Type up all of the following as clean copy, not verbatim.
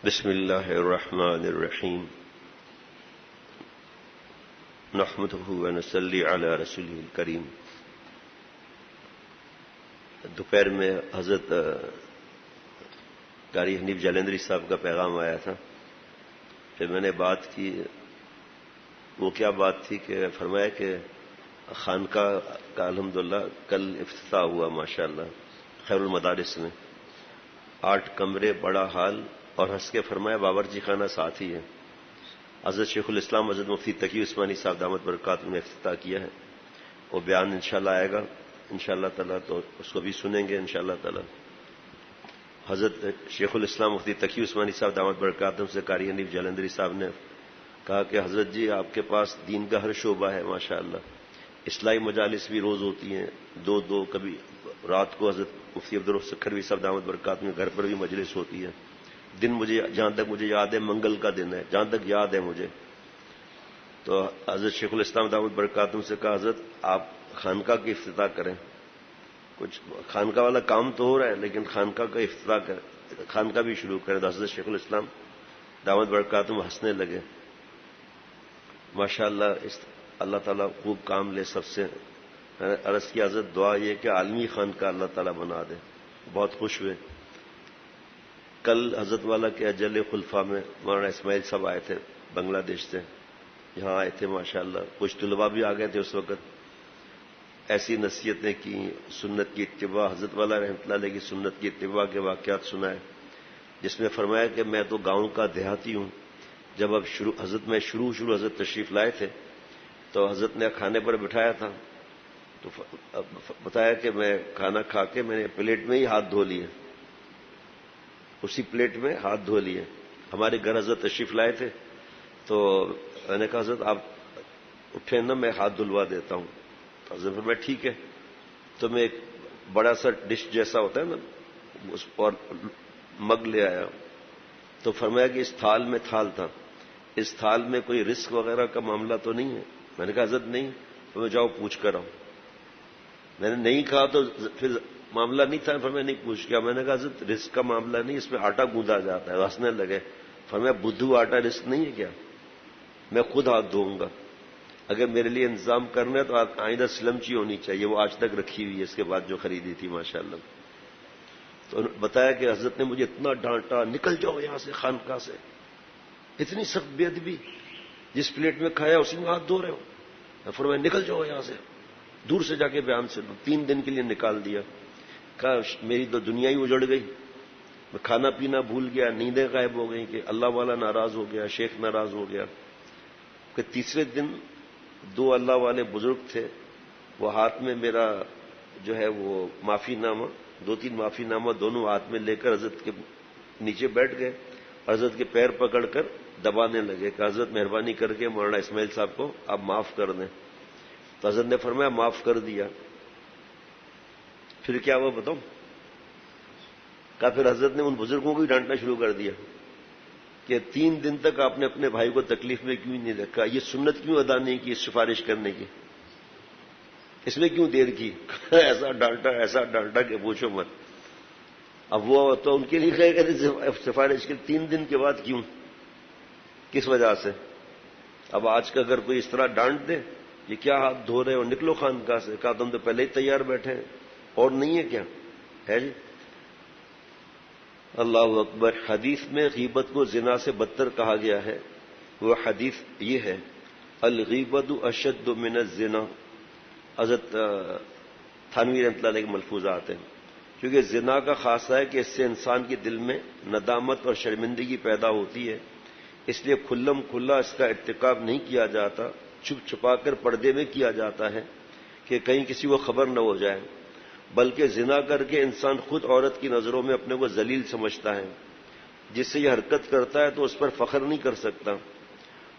بسم اللہ الرحمن الرحیم نحمده ونصلی علی رسوله الکریم۔ دوپہر میں حضرت قاری حنیف جالندری صاحب کا پیغام آیا تھا، پھر میں نے بات کی۔ وہ کیا بات تھی کہ فرمایا کہ خانقاہ کا الحمدللہ کل افتتاح ہوا ماشاءاللہ خیر المدارس میں، 8 کمرے، بڑا ہال، اور ہنس کے فرمایا باورچی خانہ ساتھ ہی ہے۔ حضرت شیخ الاسلام حضرت مفتی تقی عثمانی صاحب دامت برکاتہ نے افتتاح کیا ہے۔ وہ بیان انشاءاللہ آئے گا انشاءاللہ تعالیٰ، تو اس کو بھی سنیں گے انشاءاللہ تعالیٰ۔ حضرت شیخ الاسلام مفتی تقی عثمانی صاحب دامت برکاتہ سے قاری حنیف جالندری صاحب نے کہا کہ حضرت جی آپ کے پاس دین کا ہر شعبہ ہے ماشاءاللہ، اصلاحی مجالس بھی روز ہوتی ہیں، دو کبھی رات کو حضرت مفتی عبدالرؤف سکھروی صاحب دامت برکاتہ میں گھر پر بھی مجلس ہوتی ہے۔ دن مجھے جہاں تک مجھے یاد ہے منگل کا دن ہے، جہاں تک یاد ہے مجھے۔ تو حضرت شیخ الاسلام دامت برکاتہ سے کہا حضرت آپ خانقاہ کی افتتاح کریں، کچھ خانقاہ والا کام تو ہو رہا ہے لیکن خانقاہ کا افتتاح کریں، خانقاہ بھی شروع کریں۔ تو حضرت شیخ الاسلام دامت برکاتہ ہنسنے لگے۔ ماشاءاللہ اللہ تعالیٰ خوب کام لے سب سے۔ عرض کی حضرت دعا یہ کہ عالمی خانقاہ اللہ تعالیٰ بنا دے۔ بہت خوش ہوئے۔ کل حضرت والا کے اجل خلفاء میں مولانا اسماعیل صاحب آئے تھے بنگلہ دیش سے، یہاں آئے تھے ماشاءاللہ، کچھ طلباء بھی آ گئے تھے اس وقت۔ ایسی نصیحتیں کی، سنت کی اتباع، حضرت والا رحمۃ اللہ علیہ کی سنت کی اتباع کے واقعات سنائے، جس میں فرمایا کہ میں تو گاؤں کا دیہاتی ہوں۔ جب اب شروع حضرت تشریف لائے تھے تو حضرت نے کھانے پر بٹھایا تھا، تو بتایا کہ میں کھانا کھا کے میں نے پلیٹ میں ہی ہاتھ دھو لیے، اسی پلیٹ میں ہاتھ دھو لیے۔ ہمارے گھر حضرت تشریف لائے تھے تو میں نے کہا حضرت آپ اٹھیں نا میں ہاتھ دھلوا دیتا ہوں۔ تو حضرت فرمایا ٹھیک ہے۔ تو میں ایک بڑا سا ڈش جیسا ہوتا ہے نا اس اور مگ لے آیا، تو فرمایا کہ اس تھال میں تھال تھا، اس تھال میں کوئی رزق وغیرہ کا معاملہ تو نہیں ہے؟ میں نے کہا حضرت نہیں۔ تو میں جاؤ پوچھ کر آؤں۔ میں نے نہیں کہا تو پھر معاملہ نہیں تھا، پھر میں نہیں پوچھ کیا۔ میں نے کہا حضرت رزق کا معاملہ نہیں، اس میں آٹا گوندا جاتا ہے۔ ہنسنے لگے۔ فرمایا بدھو آٹا رزق نہیں ہے کیا؟ میں خود ہاتھ دھوؤں گا، اگر میرے لیے انتظام کرنا ہے تو آئندہ سلمچی ہونی چاہیے، وہ آج تک رکھی ہوئی ہے اس کے بعد جو خریدی تھی ماشاءاللہ۔ تو بتایا کہ حضرت نے مجھے اتنا ڈانٹا، نکل جاؤ یہاں سے خانقاہ سے، اتنی سخت بے ادبی، جس پلیٹ میں کھایا اسی میں ہاتھ دھو رہے ہو۔ فرمایا نکل جاؤ یہاں سے، دور سے جا کے بیان سے 3 دن کے لیے نکال دیا۔ کہا میری تو دنیا ہی اجڑ گئی، میں کھانا پینا بھول گیا، نیندیں غائب ہو گئیں کہ اللہ والا ناراض ہو گیا، شیخ ناراض ہو گیا۔ کہ تیسرے دن 2 اللہ والے بزرگ تھے، وہ ہاتھ میں میرا جو ہے وہ معافی نامہ، 2-3 معافی نامہ دونوں ہاتھ میں لے کر حضرت کے نیچے بیٹھ گئے، حضرت کے پیر پکڑ کر دبانے لگے کہ حضرت مہربانی کر کے مولانا اسماعیل صاحب کو آپ معاف کر دیں۔ تو حضرت نے فرمایا معاف کر دیا۔ پھر کیا ہوا بتاؤں؟ کہا پھر حضرت نے ان بزرگوں کو ہی ڈانٹنا شروع کر دیا کہ 3 دن تک آپ نے اپنے بھائی کو تکلیف میں کیوں نہیں رکھا، یہ سنت کیوں ادا نہیں کی سفارش کرنے کی، اس میں کیوں دیر کی؟ ایسا ڈانٹا کہ پوچھو مت۔ اب وہ تو ان کے لیے کہے سفارش کے 3 دن کے بعد کیوں، کس وجہ سے؟ اب آج کا اگر کوئی اس طرح ڈانٹ دے یہ کیا ہاتھ دھو رہے ہو، نکلو خانقاہ سے، کہا تم تو پہلے ہی تیار بیٹھے ہیں، اور نہیں ہے کیا ہے جی؟ اللہ اکبر۔ حدیث میں غیبت کو زنا سے بدتر کہا گیا ہے، وہ حدیث یہ ہے الغیبت اشد من الزنا۔ حضرت تھانوی رحمۃ اللہ علیہ کے ملفوظات ہیں، کیونکہ زنا کا خاصہ ہے کہ اس سے انسان کے دل میں ندامت اور شرمندگی پیدا ہوتی ہے، اس لیے کھلم کھلا اس کا ارتکاب نہیں کیا جاتا، چھپ چھپا کر پردے میں کیا جاتا ہے کہ کہیں کسی کو خبر نہ ہو جائے، بلکہ زنا کر کے انسان خود عورت کی نظروں میں اپنے کو ذلیل سمجھتا ہے، جس سے یہ حرکت کرتا ہے تو اس پر فخر نہیں کر سکتا۔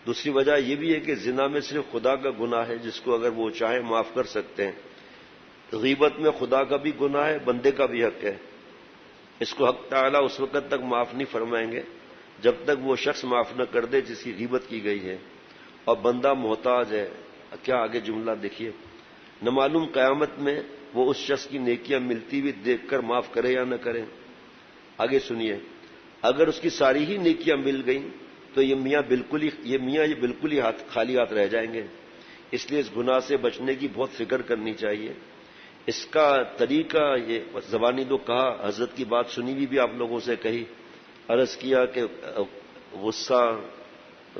دوسری وجہ یہ بھی ہے کہ زنا میں صرف خدا کا گناہ ہے جس کو اگر وہ چاہیں معاف کر سکتے ہیں، غیبت میں خدا کا بھی گناہ ہے، بندے کا بھی حق ہے، اس کو حق تعالیٰ اس وقت تک معاف نہیں فرمائیں گے جب تک وہ شخص معاف نہ کر دے جس کی غیبت کی گئی ہے، اور بندہ محتاج ہے۔ کیا آگے جملہ دیکھیے، نہ معلوم قیامت میں وہ اس شخص کی نیکیاں ملتی ہوئی دیکھ کر معاف کرے یا نہ کرے۔ آگے سنیے، اگر اس کی ساری ہی نیکیاں مل گئیں تو یہ میاں بالکل ہی خالی ہاتھ رہ جائیں گے. اس لیے اس گناہ سے بچنے کی بہت فکر کرنی چاہیے. اس کا طریقہ یہ زبانی تو کہا، حضرت کی بات سنی بھی آپ لوگوں سے کہی، عرض کیا کہ غصہ،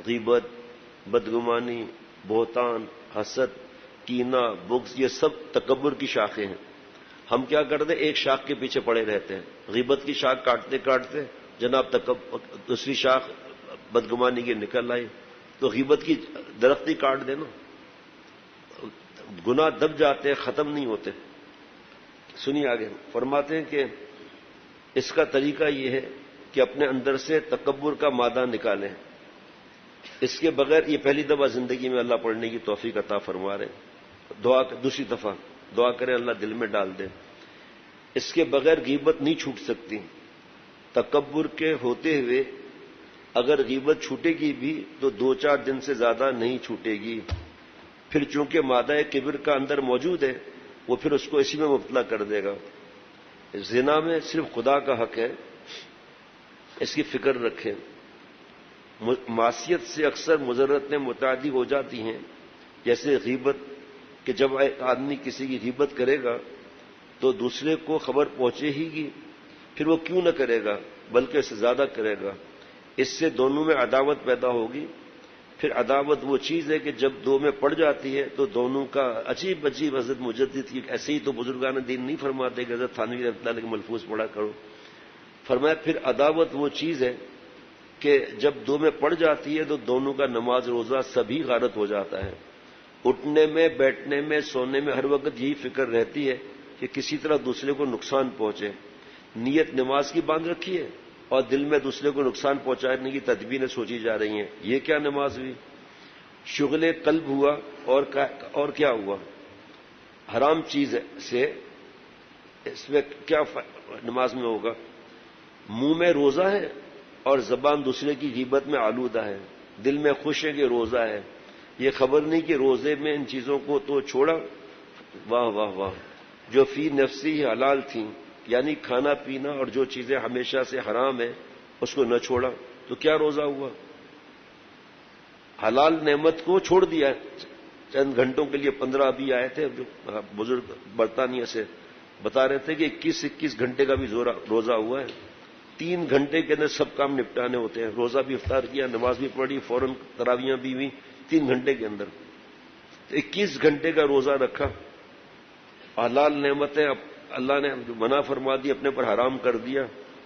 غیبت، بدگمانی، بہتان، حسد، کینہ، بغض، یہ سب تکبر کی شاخیں ہیں. ہم کیا کرتے ہیں؟ ایک شاخ کے پیچھے پڑے رہتے ہیں. غیبت کی شاخ کاٹتے کاٹتے جناب دوسری شاخ بدگمانی کی نکل آئی، تو غیبت کی درخت ہی کاٹ دینا. گناہ دب جاتے ہیں، ختم نہیں ہوتے. سنیے آگے فرماتے ہیں کہ اس کا طریقہ یہ ہے کہ اپنے اندر سے تکبر کا مادہ نکالیں. اس کے بغیر یہ پہلی دفعہ زندگی میں اللہ پڑھنے کی توفیق عطا فرما رہے ہیں. دوسری دفعہ دعا کریں اللہ دل میں ڈال دیں. اس کے بغیر غیبت نہیں چھوٹ سکتی. تکبر کے ہوتے ہوئے اگر غیبت چھوٹے گی بھی تو 2-4 دن سے زیادہ نہیں چھوٹے گی. پھر چونکہ مادہ کبر کا اندر موجود ہے، وہ پھر اس کو اسی میں مبتلا کر دے گا. زنا میں صرف خدا کا حق ہے، اس کی فکر رکھیں. معصیت سے اکثر مضرتیں متعدی ہو جاتی ہیں، جیسے غیبت، کہ جب ایک آدمی کسی کی غیبت کرے گا تو دوسرے کو خبر پہنچے ہی گی، پھر وہ کیوں نہ کرے گا بلکہ اس سے زیادہ کرے گا. اس سے دونوں میں عداوت پیدا ہوگی. پھر عداوت وہ چیز ہے کہ جب دو میں پڑ جاتی ہے تو دونوں کا عجیب حضرت مجدد کی ایسے ہی تو بزرگان دین نہیں فرماتے کہ حضرت تھانوی رحمۃ اللہ کے ملفوظ پڑھا کرو. فرمایا پھر عداوت وہ چیز ہے کہ جب دو میں پڑ جاتی ہے تو دونوں کا نماز روزہ سبھی غارت ہو جاتا ہے. اٹھنے میں، بیٹھنے میں، سونے میں ہر وقت یہی فکر رہتی ہے کہ کسی طرح دوسرے کو نقصان پہنچے. نیت نماز کی باندھ رکھی ہے اور دل میں دوسرے کو نقصان پہنچانے کی تدبیریں سوچی جا رہی ہیں. یہ کیا نماز ہوئی؟ شغل قلب ہوا. اور کیا ہوا؟ حرام چیز سے اس میں کیا نماز میں ہوگا؟ منہ میں روزہ ہے اور زبان دوسرے کی غیبت میں آلودہ ہے. دل میں خوش ہے کہ روزہ ہے، یہ خبر نہیں کہ روزے میں ان چیزوں کو تو چھوڑا. واہ واہ واہ، جو فی نفسی ہی حلال تھیں، یعنی کھانا پینا اور جو چیزیں ہمیشہ سے حرام ہیں اس کو نہ چھوڑا تو کیا روزہ ہوا؟ حلال نعمت کو چھوڑ دیا. چند گھنٹوں کے لیے 15 ابھی آئے تھے جو بزرگ برطانیہ سے بتا رہے تھے کہ 21 گھنٹے کا بھی روزہ ہوا ہے. 3 گھنٹے کے اندر سب کام نپٹانے ہوتے ہیں. روزہ بھی افطار کیا، نماز بھی پڑھی، فوراً تراویحیں بھی ہوئی 3 گھنٹے کے اندر. 21 گھنٹے کا روزہ رکھا. حلال نعمتیں اللہ نے جو منع فرما دی اپنے پر حرام کر دیا،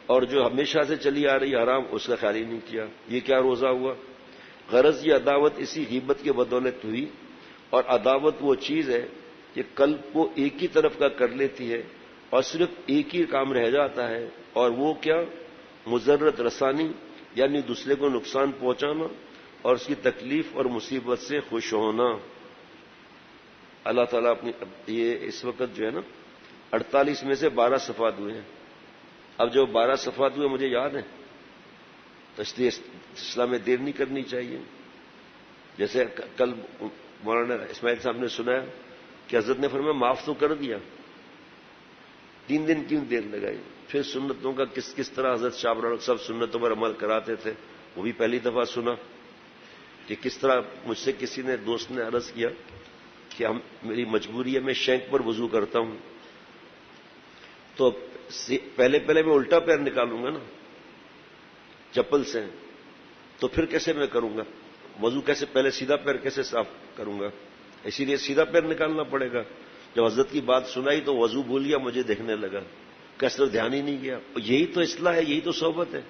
اور جو ہمیشہ سے چلی آ رہی حرام اس کا خیال ہی نہیں کیا. یہ کیا روزہ ہوا؟ غرض یہ عداوت اسی غیبت کے بدولت ہوئی. اور عداوت وہ چیز ہے کہ قلب کو ایک ہی طرف کا کر لیتی ہے اور صرف ایک ہی کام رہ جاتا ہے، اور وہ کیا؟ مضرت رسانی، یعنی دوسرے کو نقصان پہنچانا اور اس کی تکلیف اور مصیبت سے خوش ہونا. اللہ تعالیٰ اپنی یہ اس وقت جو ہے نا 48 میں سے 12 صفحات ہوئے ہیں. اب جو 12 صفحات ہوئے مجھے یاد ہیں، تو اس لیے اسلام میں دیر نہیں کرنی چاہیے. جیسے کل مولانا اسماعیل صاحب نے سنا کہ حضرت نے فرمایا معاف تو کر دیا، 3 دن کیوں دیر لگائی؟ پھر سنتوں کا کس طرح حضرت شاہ ابرار سب سنتوں پر عمل کراتے تھے وہ بھی پہلی دفعہ سنا. کہ کس طرح مجھ سے کسی نے دوست نے عرض کیا کہ میری مجبوری ہے میں شینک پر وضو کرتا ہوں، تو پہلے میں الٹا پیر نکالوں گا نا چپل سے، تو پھر کیسے میں کروں گا وضو؟ کیسے پہلے سیدھا پیر کیسے صاف کروں گا؟ اسی لیے سیدھا پیر نکالنا پڑے گا. جب حضرت کی بات سنائی تو وضو بھول گیا، مجھے دیکھنے لگا، کیسے دھیان ہی نہیں گیا. یہی تو اصلاح ہے، یہی تو صحبت ہے.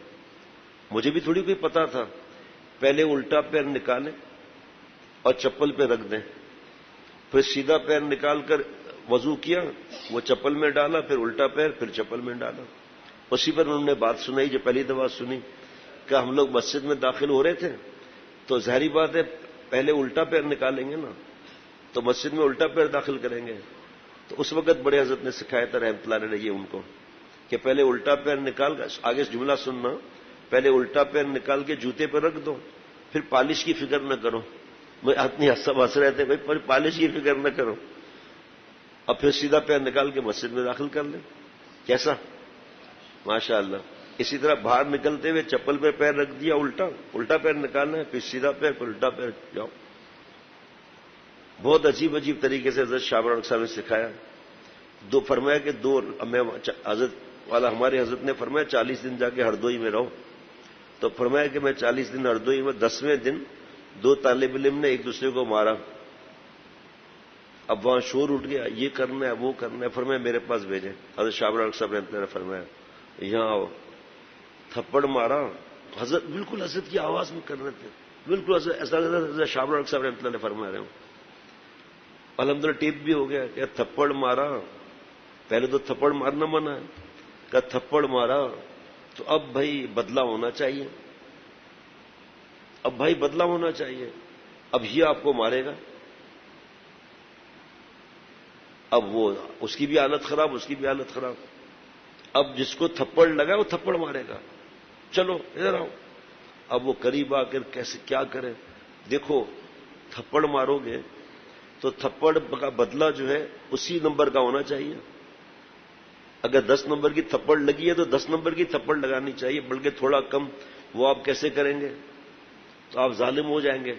مجھے بھی تھوڑی کوئی پتا تھا. پہلے الٹا پیر نکالیں اور چپل پہ رکھ دیں، پھر سیدھا پیر نکال کر وضو کیا، وہ چپل میں ڈالا، پھر الٹا پیر، پھر چپل میں ڈالا. اسی پر انہوں نے بات سنائی جو پہلی دفعہ سنی کہ ہم لوگ مسجد میں داخل ہو رہے تھے تو ظاہری بات ہے پہلے الٹا پیر نکالیں گے نا، تو مسجد میں الٹا پیر داخل کریں گے. تو اس وقت بڑے حضرت نے سکھایا تھا رحمۃ اللہ علیہ ان کو کہ پہلے الٹا پیر نکال کر، آگے جملہ سننا، پہلے الٹا پیر نکال کے جوتے پہ رکھ دو، پھر پالش کی فکر نہ کرو. میں اپنی سب ہنس رہے تھے بھائی پالش کی فکر نہ کرو، اور پھر سیدھا پیر نکال کے مسجد میں داخل کر لیں. کیسا؟ ماشاء اللہ. اسی طرح باہر نکلتے ہوئے چپل پہ پیر رکھ دیا الٹا پیر نکالنا ہے، پھر سیدھا پیر، پھر الٹا پیر جاؤ. بہت عجیب عجیب طریقے سے حضرت شاہ ابرار صاحب نے سکھایا. فرمایا کہ حضرت والا ہمارے حضرت نے فرمایا 40 دن جا کے ہردوئی میں رہو. تو فرمایا کہ میں 40 دن ہردوئی میں، 10ویں دن 2 طالب علم نے ایک دوسرے کو مارا. اب وہاں شور اٹھ گیا، یہ کرنا ہے وہ کرنا ہے. فرمایا میرے پاس بھیجے. حضرت شاہ ابرار صاحب نے فرمایا یہاں آؤ. تھپڑ مارا. حضرت بالکل حضرت کی آواز میں کر رہے تھے، بالکل ایسا حضرت شاہ ابرار صاحب نے فرما رہے ہوں. الحمدللہ ٹیپ بھی ہو گیا کہ تھپڑ مارا. پہلے تو تھپڑ مارنا منع ہے، کہ تھپڑ مارا تو اب بھائی بدلہ ہونا چاہیے. اب بھائی بدلہ ہونا چاہیے. اب یہ آپ کو مارے گا. اب وہ اس کی بھی حالت خراب، اس کی بھی حالت خراب. اب جس کو تھپڑ لگا وہ تھپڑ مارے گا. چلو ادھر آؤ. اب وہ قریب آ کر کیسے کیا کرے. دیکھو تھپڑ مارو گے تو تھپڑ کا بدلہ جو ہے اسی نمبر کا ہونا چاہیے. اگر 10 نمبر کی تھپڑ لگی ہے تو 10 نمبر کی تھپڑ لگانی چاہیے، بلکہ تھوڑا کم. وہ آپ کیسے کریں گے؟ تو آپ ظالم ہو جائیں گے.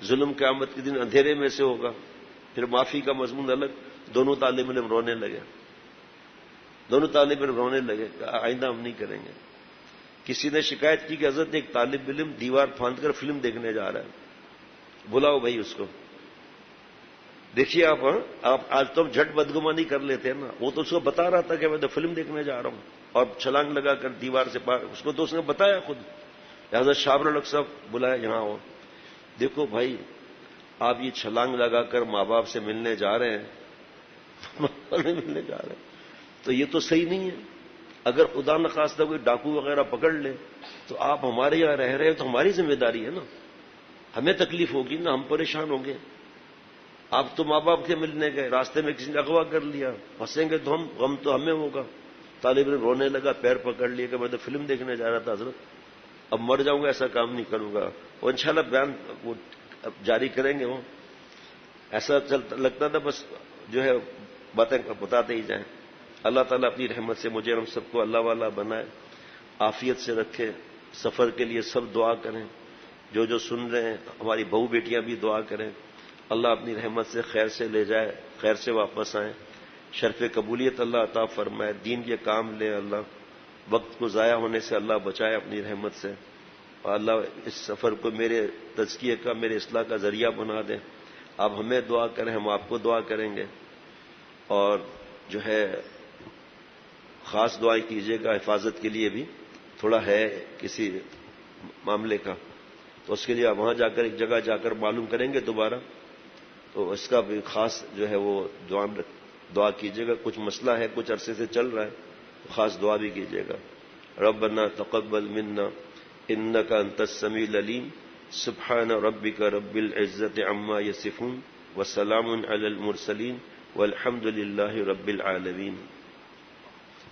ظلم قیامت کے دن اندھیرے میں سے ہوگا. پھر معافی کا مضمون الگ. دونوں طالب علم رونے لگے. دونوں طالب علم رونے لگے کہ آئندہ ہم نہیں کریں گے. کسی نے شکایت کی کہ حضرت ایک طالب علم دیوار پھاند کر فلم دیکھنے جا رہا ہے، بلاؤ بھائی اس کو. دیکھیے آپ آج تو جھٹ بدگمانی کر لیتے ہیں نا. وہ تو اس کو بتا رہا تھا کہ میں تو فلم دیکھنے جا رہا ہوں، اور چھلانگ لگا کر دیوار سے پار. اس کو تو اس نے بتایا خود. حضرت شاہ ابرار صاحب بلایا یہاں ہو. دیکھو بھائی آپ یہ چھلانگ لگا کر ماں باپ سے ملنے جا رہے ہیں ملنے جا رہے ہیں تو یہ تو صحیح نہیں ہے. اگر خدا نخواستہ کوئی ڈاکو وغیرہ پکڑ لے تو آپ ہمارے یہاں رہ رہے ہیں تو ہماری ذمہ داری ہے نا. ہمیں تکلیف ہوگی نا، ہم پریشان ہوں گے. آپ تو ماں باپ کے ملنے گئے، راستے میں کسی نے اغوا کر لیا، پھنسیں گے تو غم تو ہمیں ہوگا. طالب علم رونے لگا، پیر پکڑ لیا کہ میں تو فلم دیکھنے جا رہا تھا حضرت، اب مر جاؤں گا ایسا کام نہیں کروں گا. وہ انشاءاللہ بیان وہ جاری کریں گے. وہ ایسا لگتا تھا بس جو ہے باتیں بتاتے ہی جائیں. اللہ تعالیٰ اپنی رحمت سے مجھے ہم سب کو اللہ والا بنائے، عافیت سے رکھے. سفر کے لیے سب دعا کریں. جو سن رہے ہیں ہماری بہو بیٹیاں بھی دعا کریں. اللہ اپنی رحمت سے خیر سے لے جائے، خیر سے واپس آئیں. شرف قبولیت اللہ عطا فرمائے. دین کے کام لیں. اللہ وقت کو ضائع ہونے سے اللہ بچائے اپنی رحمت سے. اور اللہ اس سفر کو میرے تزکیے کا، میرے اصلاح کا ذریعہ بنا دیں. آپ ہمیں دعا کریں، ہم آپ کو دعا کریں گے. اور جو ہے خاص دعائیں کیجیے گا. حفاظت کے لیے بھی تھوڑا ہے کسی معاملے کا، تو اس کے لیے آپ وہاں جا کر ایک جگہ جا کر معلوم کریں گے دوبارہ. تو اس کا بھی خاص جو ہے وہ دعا کیجیے گا. کچھ مسئلہ ہے، کچھ عرصے سے چل رہا ہے، تو خاص دعا بھی کیجیے گا. ربنا تقبل منا انك انت السميع العليم سبحان ربك رب العزة عما يصفون وسلام على المرسلين والحمد لله رب العالمين.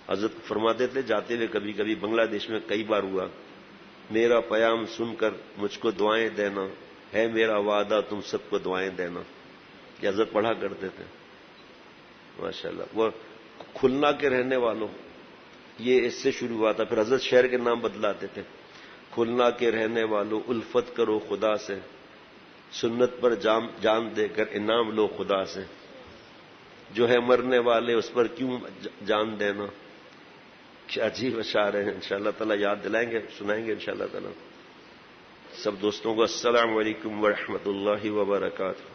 حضرت فرماتے تھے جاتے ہوئے کبھی کبھی بنگلہ دیش میں کئی بار ہوا، میرا پیام سن کر مجھ کو دعائیں دینا، ہے میرا وعدہ تم سب کو دعائیں دینا. کہ حضرت پڑھا کرتے تھے ماشاءاللہ. وہ کھلنا کے رہنے والوں، یہ اس سے شروع ہوا تھا. پھر حضرت شہر کے نام بدلاتے تھے. کھلنا کے رہنے والوں الفت کرو خدا سے، سنت پر جان دے کر انعام لو خدا سے. جو ہے مرنے والے اس پر کیوں جان دینا. کیا عجیب اشعار ہیں. انشاءاللہ تعالی یاد دلائیں گے، سنائیں گے انشاءاللہ تعالی. سب دوستوں کو السلام علیکم ورحمۃ اللہ وبرکاتہ.